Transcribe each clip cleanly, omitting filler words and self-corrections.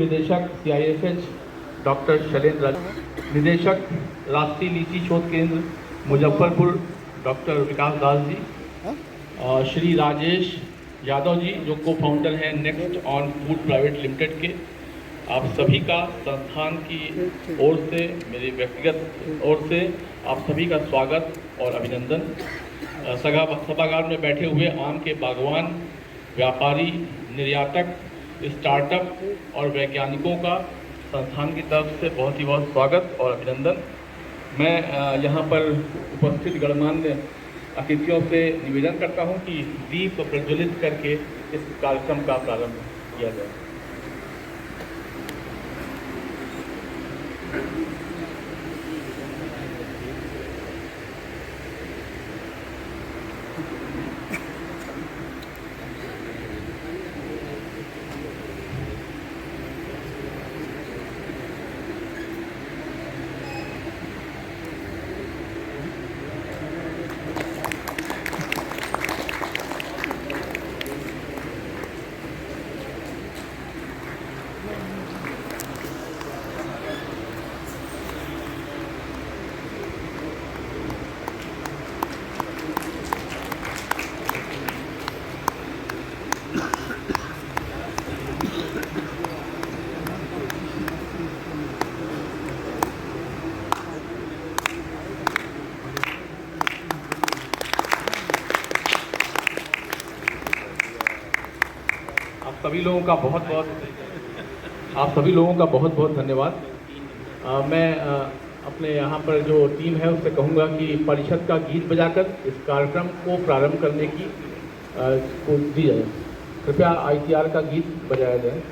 निदेशक CIFH doctor Shailendra, निदेशक राष्ट्रीय लीची शोध केंद्र मुजफ्फरपुर डॉक्टर विकास दास जी, और श्री राजेश यादव जी जो को फाउंडर हैं next on food private limited के। आप सभी का संस्थान की ओर से, मेरी व्यक्तिगत ओर से आप सभी का स्वागत और अभिनंदन। सभागार में बैठे हुए आम के बागवान, व्यापारी, निर्यातक, स्टार्टअप और वैज्ञानिकों का संस्थान की तरफ से बहुत ही बहुत स्वागत और अभिनंदन। मैं यहाँ पर उपस्थित गणमान्य अतिथियों से निवेदन करता हूँ कि दीप प्रज्वलित करके इस कार्यक्रम का प्रारंभ किया जाए। आप सभी लोगों का बहुत बहुत धन्यवाद। मैं अपने यहाँ पर जो टीम है उससे कहूँगा कि परिषद का गीत बजाकर इस कार्यक्रम को प्रारंभ करने की को दी जाए। कृपया ITR का गीत बजाया जाए।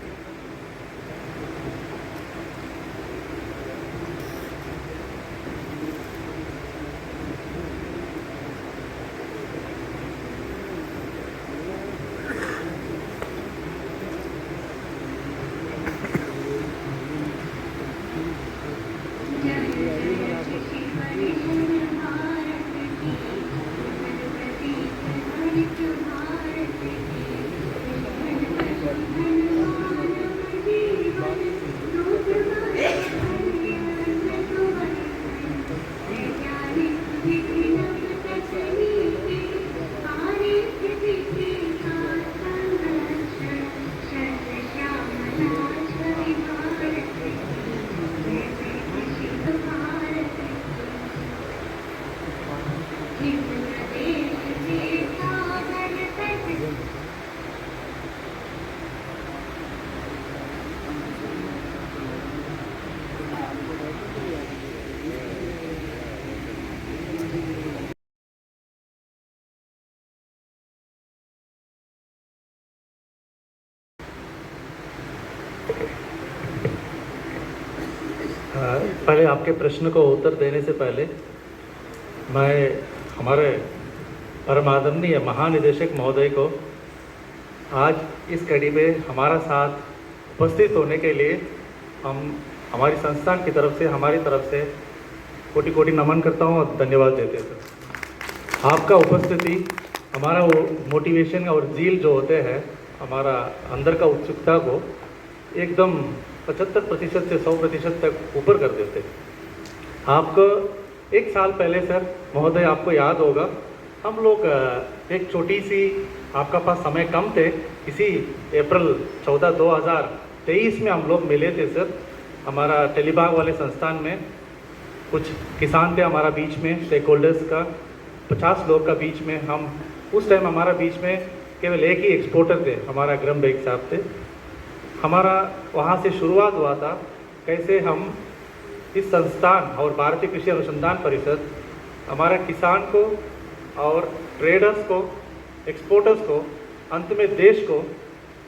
पहले आपके प्रश्न को उत्तर देने से पहले मैं हमारे परम आदरणीय महानिदेशक महोदय को आज इस कड़ी में हमारा साथ उपस्थित होने के लिए हमारी संस्थान की तरफ से, हमारी तरफ से कोटि कोटि नमन करता हूँ और धन्यवाद देते हैं। आपका उपस्थिति हमारा वो मोटिवेशन और जील जो होते हैं, हमारा अंदर का उत्सुकता को एकदम 75% से 100% तक ऊपर कर देते। आपको एक साल पहले सर महोदय, आपको याद होगा, हम लोग एक छोटी सी, आपका पास समय कम थे, इसी अप्रैल 14, 2023 में हम लोग मिले थे सर। हमारा टेलीबाग वाले संस्थान में कुछ किसान थे हमारा बीच में, स्टेक होल्डर्स का 50 लोग का बीच में। हम उस टाइम हमारा बीच में केवल एक ही एक्सपोर्टर थे, हमारा ग्रम बेग साहब थे। हमारा वहाँ से शुरुआत हुआ था कैसे हम इस संस्थान और भारतीय कृषि अनुसंधान परिषद हमारा किसान को और ट्रेडर्स को, एक्सपोर्टर्स को, अंत में देश को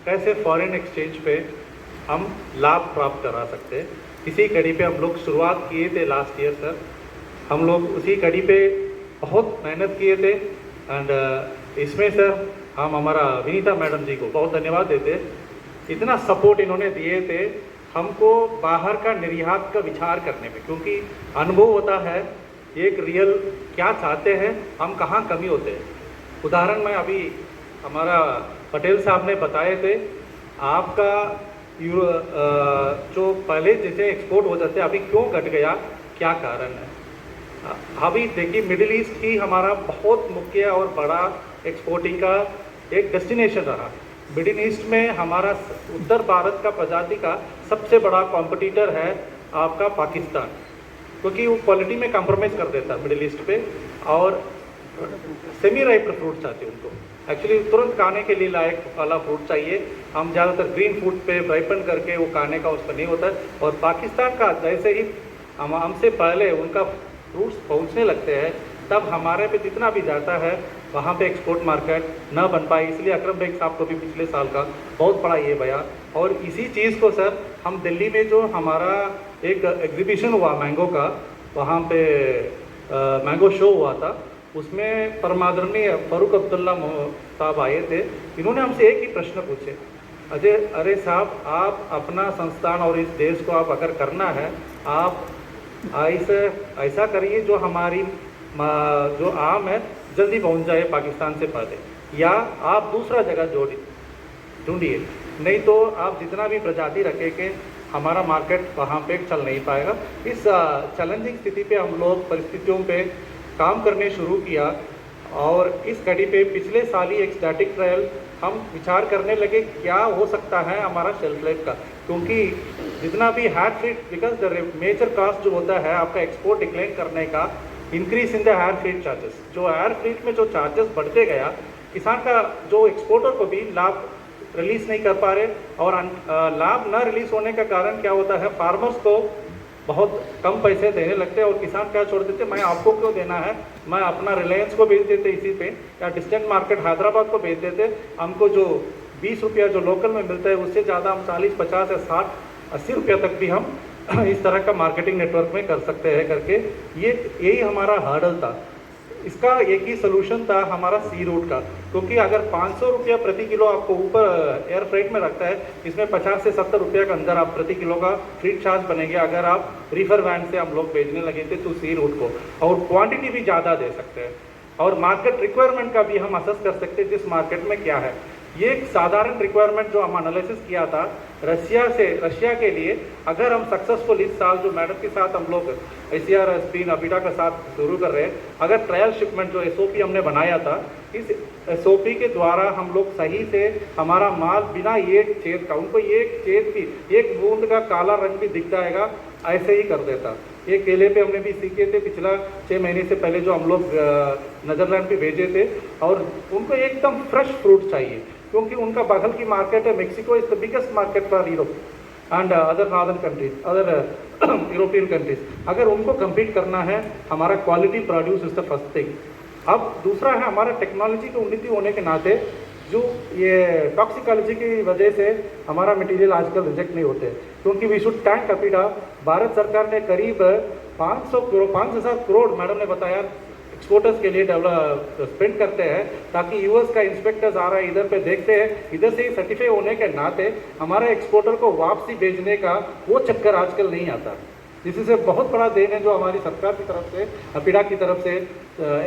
कैसे फॉरेन एक्सचेंज पे हम लाभ प्राप्त करा सकते हैं, इसी कड़ी पे हम लोग शुरुआत किए थे लास्ट ईयर सर। हम लोग उसी कड़ी पे बहुत मेहनत किए थे एंड इसमें सर हम हमारा विनीता मैडम जी को बहुत धन्यवाद देते। इतना सपोर्ट इन्होंने दिए थे हमको बाहर का निर्यात का विचार करने में, क्योंकि अनुभव होता है एक रियल क्या चाहते हैं, हम कहाँ कमी होते हैं। उदाहरण में अभी हमारा पटेल साहब ने बताए थे, आपका जो पहले जैसे एक्सपोर्ट हो जाते अभी क्यों घट गया, क्या कारण है? अभी देखिए मिडिल ईस्ट ही हमारा बहुत मुख्य और बड़ा एक्सपोर्टिंग का एक डेस्टिनेशन रहा। मिडिल ईस्ट में हमारा उत्तर भारत का प्रजाति का सबसे बड़ा कॉम्पिटिटर है आपका पाकिस्तान, क्योंकि वो क्वालिटी में कॉम्प्रोमाइज़ कर देता है मिडिल ईस्ट पे, और सेमी राइप फ्रूट चाहते हैं उनको। एक्चुअली तुरंत खाने के लिए लायक वाला फ्रूट चाहिए। हम ज़्यादातर ग्रीन फ्रूट पे राइपन करके वो खाने का उसका नहीं होता है। और पाकिस्तान का जैसे ही हमसे पहले उनका फ्रूट्स पहुंचने लगते हैं, तब हमारे पे जितना भी जाता है वहाँ पे एक्सपोर्ट मार्केट न बन पाए। इसलिए अकरम बेग साहब को भी पिछले साल का बहुत बड़ा ये बया। और इसी चीज़ को सर हम दिल्ली में जो हमारा एक एग्जीबिशन हुआ मैंगो का, वहाँ पे मैंगो शो हुआ था, उसमें परमादरणीय फारूक अब्दुल्ला साहब आए थे। इन्होंने हमसे एक ही प्रश्न पूछे, अरे साहब आप अपना संस्थान और इस देश को आप अगर करना है, आप ऐसा करिए जो हमारी जो आम है जल्दी पहुंच जाए पाकिस्तान से पहले, या आप दूसरा जगह ढूंढिए, नहीं तो आप जितना भी प्रजाति रखेंगे हमारा मार्केट वहाँ पे चल नहीं पाएगा। इस चैलेंजिंग स्थिति पे हम लोग परिस्थितियों पे काम करने शुरू किया, और इस कड़ी पे पिछले साल ही एक स्टैटिक ट्रायल हम विचार करने लगे क्या हो सकता है हमारा शेल्फ लाइफ का, क्योंकि जितना भी higher feed, because the major cost जो होता है आपका एक्सपोर्ट डिक्लेयर करने का, increase in the higher feed charges. जो हायर फीड में जो चार्जेस बढ़ते गया, किसान का जो एक्सपोर्टर को भी लाभ रिलीज नहीं कर पा रहे, और लाभ न रिलीज होने का कारण क्या होता है, फार्मर्स को बहुत कम पैसे देने लगते हैं, और किसान क्या छोड़ देते, मैं आपको क्यों देना है, मैं अपना रिलायंस को बेच देते इसी पे, या डिस्टेंट मार्केट हैदराबाद को बेच देते, हमको जो 20 रुपया जो लोकल में मिलता है उससे ज़्यादा हम 40, 50 या 60, 80 रुपया तक भी हम इस तरह का मार्केटिंग नेटवर्क में कर सकते हैं करके, यही हमारा हर्डल था। इसका एक ही सोल्यूशन था हमारा सी रूट का, क्योंकि अगर 500 रुपया प्रति किलो आपको ऊपर एयर फ्रेट में रखता है, इसमें 50 से 70 रुपया के अंदर आप प्रति किलो का फ्रीट चार्ज बनेंगे अगर आप रिफर वैन से हम लोग भेजने लगे थे तो सी रूट को, और क्वांटिटी भी ज़्यादा दे सकते हैं, और मार्केट रिक्वायरमेंट का भी हम असेस कर सकते हैं जिस मार्केट में क्या है। ये एक साधारण रिक्वायरमेंट जो हम एनालिसिस किया था रशिया के लिए, अगर हम सक्सेसफुल इस साल जो मैडम के साथ हम लोग ICRSP अबीडा के साथ शुरू कर रहे हैं, अगर ट्रायल शिपमेंट जो SOP हमने बनाया था, इस SOP के द्वारा हम लोग सही से हमारा माल बिना एक छेद का, उनको एक छेद भी, एक बूंद का काला रंग भी दिख जाएगा, ऐसे ही कर देता। ये केले पे हमने भी सीखे थे पिछला 6 महीने से पहले जो हम लोग नीदरलैंड पे भेजे थे, और उनको एकदम फ्रेश फ्रूट चाहिए, क्योंकि उनका बगल की मार्केट है Mexico, is the biggest market for Europe and other northern countries, other European countries. अगर उनको compete करना है, हमारा quality produce is the first thing. अब दूसरा है हमारा टेक्नोलॉजी की उन्नति होने के नाते, जो ये टॉक्सिकोलॉजी की वजह से हमारा मटेरियल आजकल रिजेक्ट नहीं होते, क्योंकि वी शुड टैंक अबीडा। भारत सरकार ने करीब 5,000 करोड़ मैडम ने बताया एक्सपोर्टर्स के लिए स्पेंड करते हैं, ताकि यूएस का इंस्पेक्टर्स आ रहा है, इधर पे देखते हैं, इधर से ही सर्टिफाई होने के नाते हमारे एक्सपोर्टर को वापसी भेजने का वो चक्कर आजकल नहीं आता। जिससे बहुत बड़ा देन है जो हमारी सरकार की तरफ से, अबीडा की तरफ से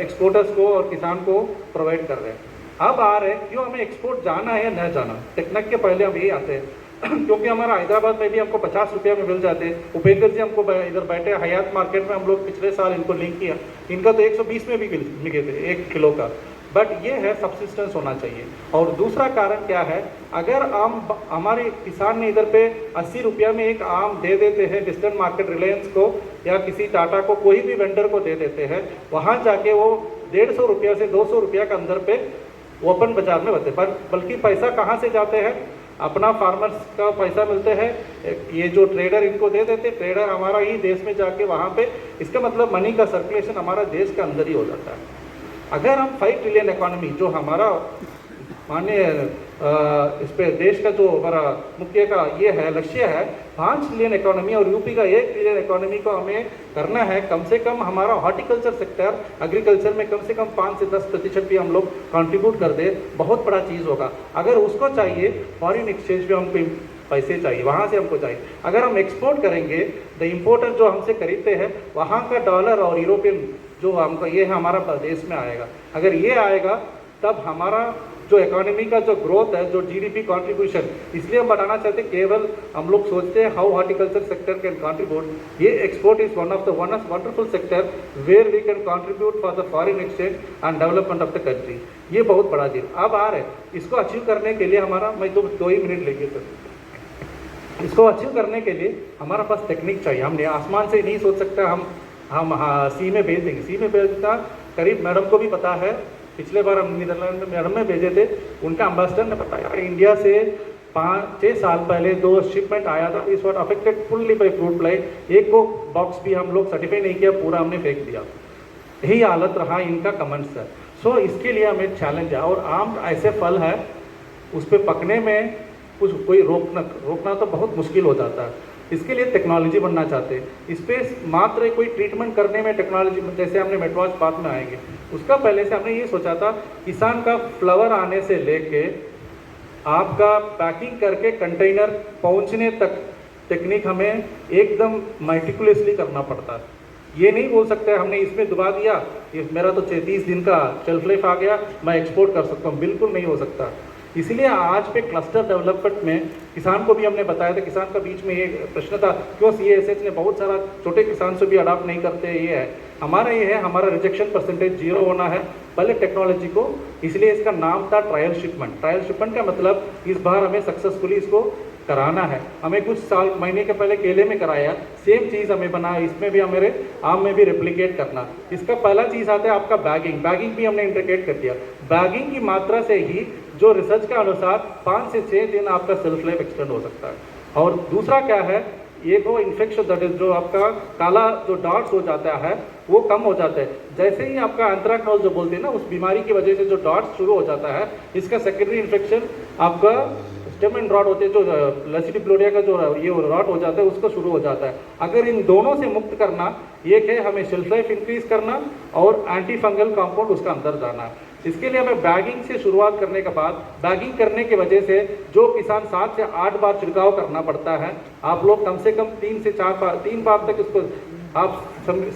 एक्सपोर्टर्स को और किसान को प्रोवाइड कर रहे हैं। अब आ रहे हैं क्यों हमें एक्सपोर्ट जाना है या न जाना, टेक्निक के पहले हम यही आते हैं क्योंकि हमारा हैदराबाद में भी हमको 50 रुपया में मिल जाते हैं। उपेंद्र जी हमको इधर बैठे हयात मार्केट में, हम लोग पिछले साल इनको लिंक किया, इनका तो 120 में भी मिले थे 1 किलो का। बट ये है सब्सिस्टेंस होना चाहिए। और दूसरा कारण क्या है, अगर हमारे किसान ने इधर पे 80 रुपया में एक आम दे देते हैं डिस्टेंट मार्केट, रिलायंस को या किसी टाटा को, कोई भी वेंडर को दे देते हैं, वहाँ जाके वो 150 रुपया से 200 रुपया के अंदर पे ओपन बाजार में बचते, बल्कि पैसा कहाँ से जाते हैं, अपना फार्मर्स का पैसा मिलते हैं, ये जो ट्रेडर इनको दे देते, ट्रेडर हमारा ही देश में जाके वहाँ पे, इसका मतलब मनी का सर्कुलेशन हमारा देश के अंदर ही हो जाता है। अगर हम 5 ट्रिलियन इकोनॉमी जो हमारा माननीय इस पे देश का जो हमारा मुख्य का ये है लक्ष्य है 5 ट्रिलियन इकोनॉमी, और यूपी का 1 ट्रिलियन इकोनॉमी को हमें करना है, कम से कम हमारा हॉर्टिकल्चर सेक्टर, एग्रीकल्चर में कम से कम 5 से 10% भी हम लोग कंट्रीब्यूट कर दे, बहुत बड़ा चीज़ होगा। अगर उसको चाहिए फॉरेन एक्सचेंज में हमको पैसे चाहिए, वहाँ से हमको चाहिए। अगर हम एक्सपोर्ट करेंगे, द इम्पोर्टर जो हमसे खरीदते हैं वहाँ का डॉलर और यूरोपियन जो हमको ये है हमारा देश में आएगा। अगर ये आएगा तब हमारा जो इकोनॉमी का जो ग्रोथ है, जो जीडीपी कंट्रीब्यूशन, इसलिए हम बढ़ाना चाहते हैं। केवल हम लोग सोचते हैं how horticulture sector can contribute. ये export is one of the wonderful sector where we can contribute for the foreign exchange and development of the country. ये बहुत बड़ा चीज अब आ रहा है। इसको अचीव करने के लिए हमारा, मैं 2 ही मिनट लेंगे सर। इसको अचीव करने के लिए हमारा पास टेक्निक चाहिए। हमने आसमान से नहीं सोच सकता हम सी में भेज देंगे। सी में भेजना करीब मैडम को भी पता है। पिछले बार हम नीदरलैंड में मैडम में भेजे थे, उनका एम्बेसडर ने बताया इंडिया से 5-6 साल पहले 2 शिपमेंट आया था। इस what affected fully by fruit fly. एक को बॉक्स भी हम लोग सर्टिफाई नहीं किया, पूरा हमने फेंक दिया। यही हालत रहा इनका कमेंट्स है। सो इसके लिए हमें चैलेंज है। और आम ऐसे फल है उस पर पकने में कुछ कोई रोकना तो बहुत मुश्किल हो जाता है। इसके लिए टेक्नोलॉजी बनना चाहते हैं। इस पर मात्र कोई ट्रीटमेंट करने में टेक्नोलॉजी, जैसे हमने मेट्रोज पार्क में आएंगे, उसका पहले से हमने ये सोचा था किसान का फ्लावर आने से लेके आपका पैकिंग करके कंटेनर पहुंचने तक टेक्निक हमें एकदम मेटिकुलसली करना पड़ता है। ये नहीं बोल सकते हमने इसमें दबा दिया, ये मेरा तो 30 दिन का शेल्फ लाइफ आ गया, मैं एक्सपोर्ट कर सकता हूँ। बिल्कुल नहीं हो सकता। इसलिए आज पे क्लस्टर डेवलपमेंट में किसान को भी हमने बताया था। किसान का बीच में ये प्रश्न था क्यों CSH ने बहुत सारा छोटे किसान से भी अडॉप्ट नहीं करते। ये है हमारा रिजेक्शन परसेंटेज 0 होना है पहले टेक्नोलॉजी को। इसलिए इसका नाम था ट्रायल शिपमेंट। ट्रायल शिपमेंट का मतलब इस बार हमें सक्सेसफुली इसको कराना है। हमें कुछ महीने के पहले केले में कराया, सेम चीज़ हमें बना, इसमें भी हमारे आम में भी रेप्लिकेट करना। इसका पहला चीज़ आता है आपका बैगिंग भी हमने इंटीग्रेट कर दिया। बैगिंग की मात्रा से ही जो रिसर्च के अनुसार 5 से 6 दिन आपका सेल्फ लाइफ एक्सटेंड हो सकता है। और दूसरा क्या है, ये तो इन्फेक्शन, दैट इज जो आपका काला जो डॉट्स हो जाता है वो कम हो जाता है। जैसे ही आपका एंथ्रेक्नोज जो बोलते हैं ना, उस बीमारी की वजह से जो डॉट्स शुरू हो जाता है, इसका सेकेंडरी इन्फेक्शन आपका स्टेम एंड रॉट होते हैं, जो लैसिडिप्लोडिया का जो ये रॉट हो जाता है उसको शुरू हो जाता है। अगर इन दोनों से मुक्त करना, एक है हमें शेल्फ लाइफ इंक्रीज करना और एंटी फंगल कंपाउंड उसका अंदर जाना है। इसके लिए हमें बैगिंग से शुरुआत करने के बाद, बैगिंग करने की वजह से जो किसान 7 से 8 बार छिड़काव करना पड़ता है, आप लोग कम से कम 3 से 4 बार 3 बार तक इसको आप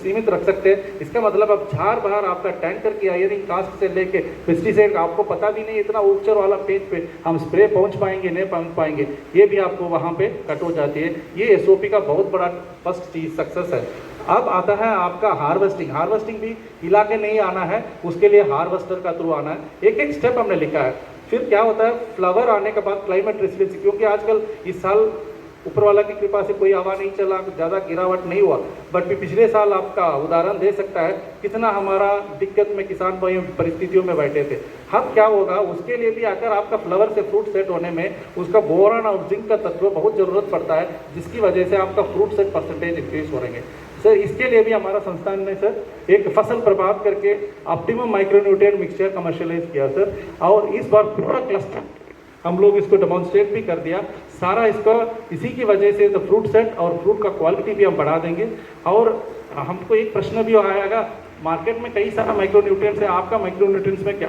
सीमित रख सकते हैं। इसका मतलब अब 4 बार आपका टैंकर की आयरिंग कास्ट से लेके पेस्टिसाइड, आपको पता भी नहीं इतना ऊंचाई वाला पेज पे हम स्प्रे पहुंच पाएंगे नहीं पहुंच पाएंगे, ये भी आपको वहाँ पे कट हो जाती है। ये SOP का बहुत बड़ा फर्स्ट चीज सक्सेस है। अब आता है आपका हार्वेस्टिंग भी हिला के नहीं आना है, उसके लिए हार्वेस्टर का थ्रू आना है। एक स्टेप हमने लिखा है। फिर क्या होता है, फ्लावर आने के बाद क्लाइमेट रेसिलेंसी, क्योंकि आजकल इस साल ऊपर वाला की कृपा से कोई हवा नहीं चला, ज़्यादा गिरावट नहीं हुआ, बट भी पिछले साल आपका उदाहरण दे सकता है कितना हमारा दिक्कत में किसान भाई परिस्थितियों में बैठे थे। अब क्या होगा, उसके लिए भी अगर आपका फ्लावर से फ्रूट सेट होने में उसका बोरान और जिंक का तत्व बहुत ज़रूरत पड़ता है, जिसकी वजह से आपका फ्रूट सेट परसेंटेज इंक्रीज हो रहेंगे। सर इसके लिए भी हमारा संस्थान ने सर एक फसल प्रभाव करके ऑप्टिमम माइक्रोन्यूट्रिएंट मिक्सचर कमर्शियलाइज किया सर, और इस बार पूरा क्लस्टर हम लोग इसको डेमोन्स्ट्रेट भी कर दिया सारा। इसका इसी की वजह से तो फ्रूट सेट और फ्रूट का क्वालिटी भी हम बढ़ा देंगे। और हमको एक प्रश्न भी आएगा, मार्केट में कई सारा माइक्रोन्यूट्रिएंट्स है, आपका माइक्रोन्यूट्रिएंट्स में क्या,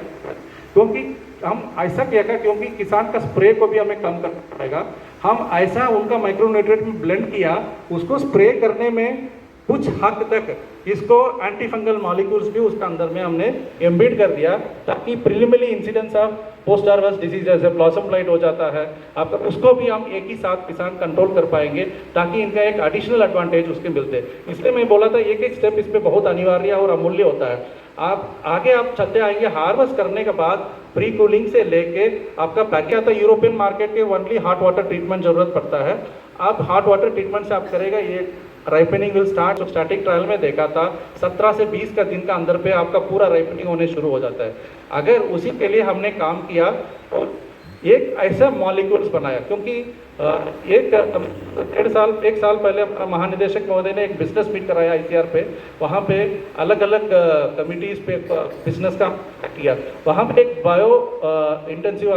क्योंकि हम ऐसा किया था, क्योंकि किसान का स्प्रे को भी हमें कम करना पड़ेगा, हम ऐसा उनका माइक्रोन्यूट्रिएंट में ब्लेंड किया, उसको स्प्रे करने में कुछ हद तक इसको एंटी फंगल मॉलिक्यूल्स भी उसका अंदर में हमने एम्बेड कर दिया, ताकि preliminary incidence of post harvest disease जैसे ब्लॉसम ब्लाइट हो जाता है आपका, उसको भी हम एक ही साथ किसान कंट्रोल कर पाएंगे, ताकि इनका एक एडिशनल एडवांटेज उसके मिलते हैं। इसलिए मैं बोला था एक एक स्टेप इसमें बहुत अनिवार्य और अमूल्य होता है। आप आगे आप चलते आएंगे, हार्वेस्ट करने के बाद प्री कूलिंग से लेके आपका पैकेज आता है। यूरोपियन मार्केट के ओनली हॉट वाटर ट्रीटमेंट जरूरत पड़ता है। आप हॉट वाटर ट्रीटमेंट से आप करेगा, ये राइपनिंग विल स्टार्ट। जो स्टैटिक ट्रायल में देखा था 17 से 20 का दिन का अंदर पे आपका पूरा राइपनिंग होने शुरू हो जाता है। अगर उसी के लिए हमने काम किया और एक ऐसा मॉलिक्यूल्स बनाया, क्योंकि एक साल पहले महानिदेशक महोदय ने एक बिजनेस मीट कराया ICR पे, वहाँ पे अलग अलग कमिटीज़ पे बिजनेस का किया। वहाँ पे एक बायो इंटेंसिव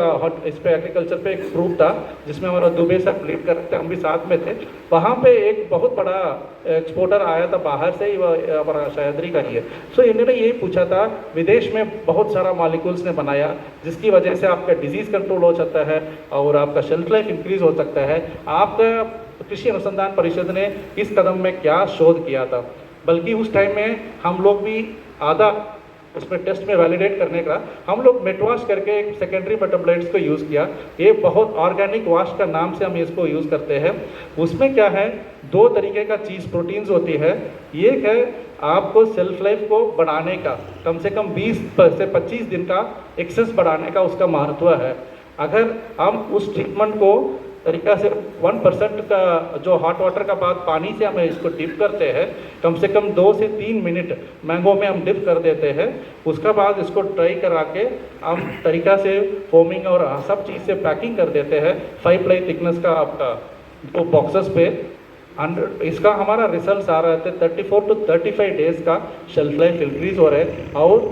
इस पे एग्रीकल्चर पे एक ग्रुप था जिसमें हमारा दुबे साहब लीड करते थे, हम भी साथ में थे। वहाँ पे एक बहुत बड़ा एक्सपोर्टर आया था बाहर से ही, हमारा सह्याद्री का ही है। सो इन्होंने यही पूछा था, विदेश में बहुत सारा मॉलिक्यूल्स ने बनाया जिसकी वजह से आपका डिजीज़ कंट्रोल हो सकता है और आपका शेल्फ लाइफ इंक्रीज हो सकता है। आपका कृषि अनुसंधान परिषद ने इस कदम में क्या शोध किया था, बल्कि उस टाइम में हम लोग भी आधा उसमें टेस्ट में वैलिडेट करने का हम लोग मेटवाश करके एक सेकेंडरी मेटाबोलाइट्स को यूज़ किया। ये बहुत ऑर्गेनिक वाश का नाम से हम इसको यूज़ करते हैं। उसमें क्या है, 2 तरीके का चीज़ प्रोटीन्स होती है। एक है आपको सेल्फ लाइफ को बढ़ाने का, कम से कम 20 से 25 दिन का एक्सेस बढ़ाने का उसका महत्व है। अगर हम उस ट्रीटमेंट को तरीका से 1% का जो हॉट वाटर का बाद पानी से हम इसको डिप करते हैं, कम से कम 2 से 3 मिनट मैंगो में हम डिप कर देते हैं। उसका बाद इसको ट्राई करा के हम तरीका से फोमिंग और सब चीज़ से पैकिंग कर देते हैं 5 प्लाई थिकनेस का आपका जो बॉक्सेस पे। इसका हमारा रिजल्ट आ रहा है 34 to 35 डेज का शेल्फ लाइफ इंक्रीज हो रहा है। और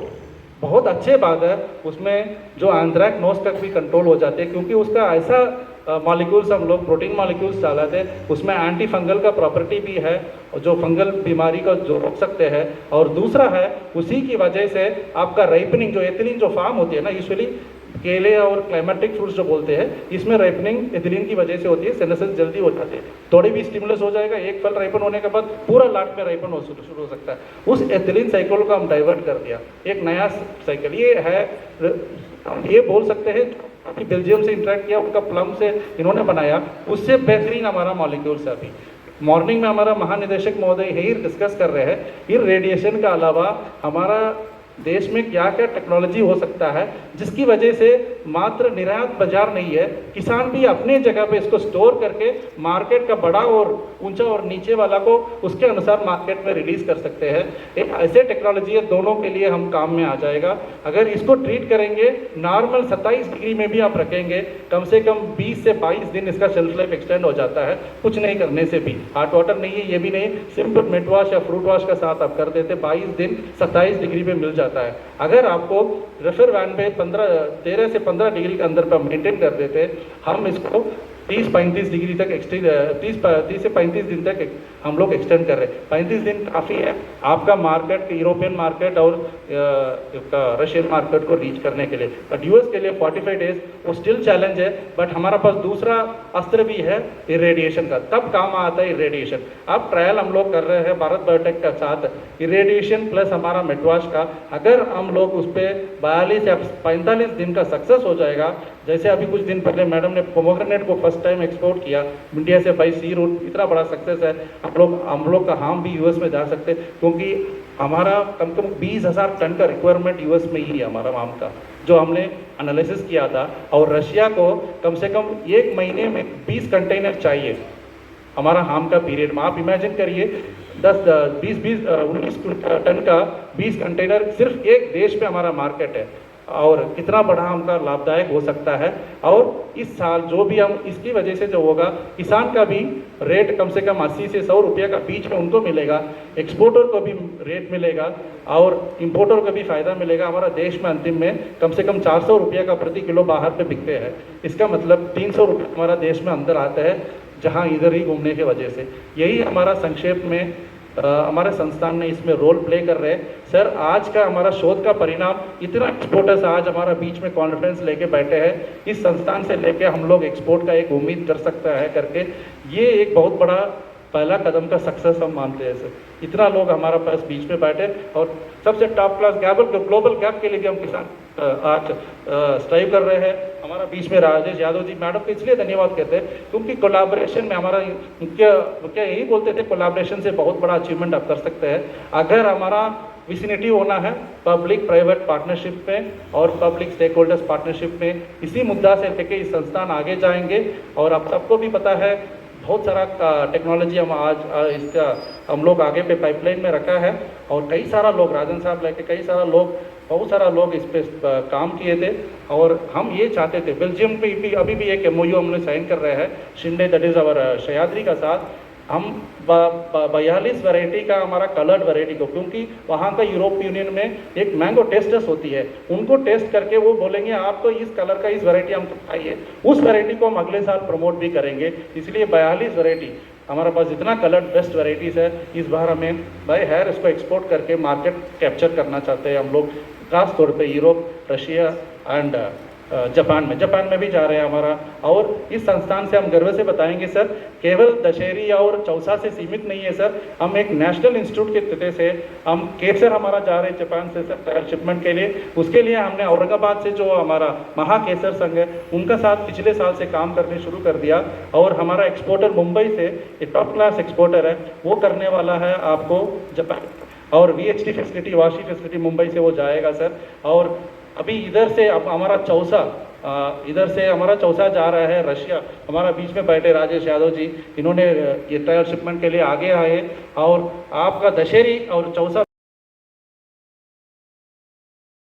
बहुत अच्छे बात है उसमें जो एंथ्रैक्नोज तक भी कंट्रोल हो जाते हैं, क्योंकि उसका ऐसा मॉलिक्यूल्स हम लोग प्रोटीन मॉलिक्यूल्स डालते हैं, उसमें एंटी फंगल का प्रॉपर्टी भी है जो फंगल बीमारी को जो रोक सकते हैं। और दूसरा है उसी की वजह से आपका राइपनिंग जो एथिलीन जो फार्म होती है ना, यूजुअली केले और क्लाइमेटिक फ्रूट्स जो बोलते हैं, इसमें राइपनिंग एथिलीन की वजह से होती है, सिनेसिस जल्दी हो जाती है, थोड़ी भी स्टिमुलस हो जाएगा, एक फल राइपन होने के बाद पूरा लाट में राइपन हो शुरू हो सकता है। उस एथिलीन साइकिल को हम डाइवर्ट कर दिया, एक नया साइकिल ये है। ये बोल सकते हैं कि बेल्जियम से इंटरेक्ट किया, उनका प्लम से इन्होंने बनाया, उससे बेहतरीन हमारा मॉलिक्यूल्स है। अभी मॉर्निंग में हमारा महानिदेशक महोदय यही डिस्कस कर रहे हैं, इन रेडिएशन का अलावा हमारा देश में क्या क्या टेक्नोलॉजी हो सकता है, जिसकी वजह से मात्र निर्यात बाजार नहीं है, किसान भी अपने जगह पे इसको स्टोर करके मार्केट का बड़ा और ऊंचा और नीचे वाला को उसके अनुसार मार्केट में रिलीज कर सकते हैं। एक ऐसे टेक्नोलॉजी है, दोनों के लिए हम काम में आ जाएगा। अगर इसको ट्रीट करेंगे नॉर्मल 27 डिग्री में भी आप रखेंगे, कम से कम 20 से 22 दिन इसका शेल्फ लाइफ एक्सटेंड हो जाता है, कुछ नहीं करने से भी। हॉट वाटर नहीं है, ये भी नहीं, सिंपल मेट वॉश या फ्रूट वॉश का साथ आप कर देते, 22 दिन 27 डिग्री पे मिल जाता है। अगर आपको रेफर वैन पे 13 से 15 डिग्री के अंदर पर मेंटेन कर देते, हम इसको 30-35 डिग्री तक एक्सटेंड 30 से 35 दिन तक हम लोग एक्सटेंड कर रहे हैं। 35 दिन काफ़ी है आपका मार्केट, यूरोपियन मार्केट और रशियन मार्केट को रीच करने के लिए। बट यूएस के लिए 45 डेज वो स्टिल चैलेंज है। बट हमारा पास दूसरा अस्त्र भी है इरेडिएशन का, तब काम आता है इरेडिएशन। अब ट्रायल हम लोग कर रहे हैं भारत बायोटेक के साथ, इरेडिएशन प्लस हमारा मेटवाश का। अगर हम लोग उस पर 42 या 45 दिन का सक्सेस हो जाएगा, जैसे अभी कुछ दिन पहले मैडम ने पोमोग्रेनेट को फर्स्ट टाइम एक्सपोर्ट किया इंडिया से बाई सी रूट, इतना बड़ा सक्सेस है। हम लोग का हम भी यूएस में जा सकते, क्योंकि हमारा कम से कम 20,000 टन का रिक्वायरमेंट यूएस में ही है हमारा आम का, जो हमने एनालिसिस किया था। और रशिया को कम से कम 1 महीने में 20 कंटेनर चाहिए हमारा आम का पीरियड में। आप इमेजिन करिए 19 टन का 20 कंटेनर सिर्फ एक देश में हमारा मार्केट है, और कितना बड़ा हमका लाभदायक हो सकता है। और इस साल जो भी हम इसकी वजह से जो होगा, किसान का भी रेट कम से कम 80 से 100 रुपये का बीच में उनको मिलेगा, एक्सपोर्टर को भी रेट मिलेगा और इंपोर्टर को भी फ़ायदा मिलेगा। हमारा देश में अंतिम में कम से कम 400 रुपये का प्रति किलो बाहर पे बिकते हैं, इसका मतलब 300 रुपये हमारा देश में अंदर आता है, जहाँ इधर ही घूमने की वजह से। यही हमारा संक्षेप में हमारे संस्थान ने इसमें रोल प्ले कर रहे हैं। सर, आज का हमारा शोध का परिणाम इतना एक्सपोर्टर्स आज हमारा बीच में कॉन्फ्रेंस लेके बैठे हैं, इस संस्थान से लेके हम लोग एक्सपोर्ट का एक उम्मीद कर सकता है करके, ये एक बहुत बड़ा पहला कदम का सक्सेस हम मानते हैं सर। इतना लोग हमारा पास बीच में बैठे, और सबसे टॉप क्लास ग्लोबल गैप के लिए भी हम किसान आज स्ट्राइव कर रहे हैं। हमारा बीच में राजेश यादव जी मैडम को इसलिए धन्यवाद कहते हैं, क्योंकि कोलैबोरेशन में हमारा मुख्य यही बोलते थे, कोलैबोरेशन से बहुत बड़ा अचीवमेंट आप कर सकते हैं। अगर हमारा विसिनिटी होना है पब्लिक प्राइवेट पार्टनरशिप में और पब्लिक स्टेक होल्डर्स पार्टनरशिप में, इसी मुद्दा से लेके इस संस्थान आगे जाएंगे। और आप सबको भी पता है बहुत सारा टेक्नोलॉजी हम आज इसका हम लोग आगे पे पाइपलाइन में रखा है, और कई सारा लोग राजन साहब लेके कई सारा लोग बहुत सारा लोग इस पे काम किए थे। और हम ये चाहते थे, बेल्जियम पे भी अभी भी एक MOU हमने साइन कर रहे हैं Shinde, that is our Sahyadri का साथ। हम 42 वैरायटी का हमारा कलर्ड वैरायटी को, क्योंकि वहाँ का यूरोप यूनियन में एक मैंगो टेस्टर्स होती है, उनको टेस्ट करके वो बोलेंगे आपको इस कलर का इस वैरायटी हमको चाहिए, उस वैरायटी को हम अगले साल प्रमोट भी करेंगे। इसलिए 42 वैरायटी हमारे पास इतना कलर्ड बेस्ट वैरायटीज़ है। इस बार हमें बाय हेयर इसको एक्सपोर्ट करके मार्केट कैप्चर करना चाहते हैं हम लोग, खास तौर पे यूरोप, रशिया एंड जापान में भी जा रहे हैं हमारा। और इस संस्थान से हम गर्व से बताएंगे सर, केवल दशहरी और चौसा से सीमित नहीं है सर, हम एक नेशनल इंस्टीट्यूट के तहत से हम केसर हमारा जा रहे हैं जापान से सर ट्रायल शिपमेंट के लिए। उसके लिए हमने औरंगाबाद से जो हमारा महाकेसर संघ है उनका साथ पिछले साल से काम करने शुरू कर दिया। और हमारा एक्सपोर्टर मुंबई से टॉप क्लास एक्सपोर्टर है, वो करने वाला है आपको जापान। और VHT facility, Vashi facility Mumbai से वो जाएगा सर। और अभी इधर से अब हमारा चौसा जा रहा है रशिया। हमारा बीच में बैठे राजेश यादव जी, इन्होंने ये ट्रायल शिपमेंट के लिए आगे आए। और आपका दशहरी और चौसा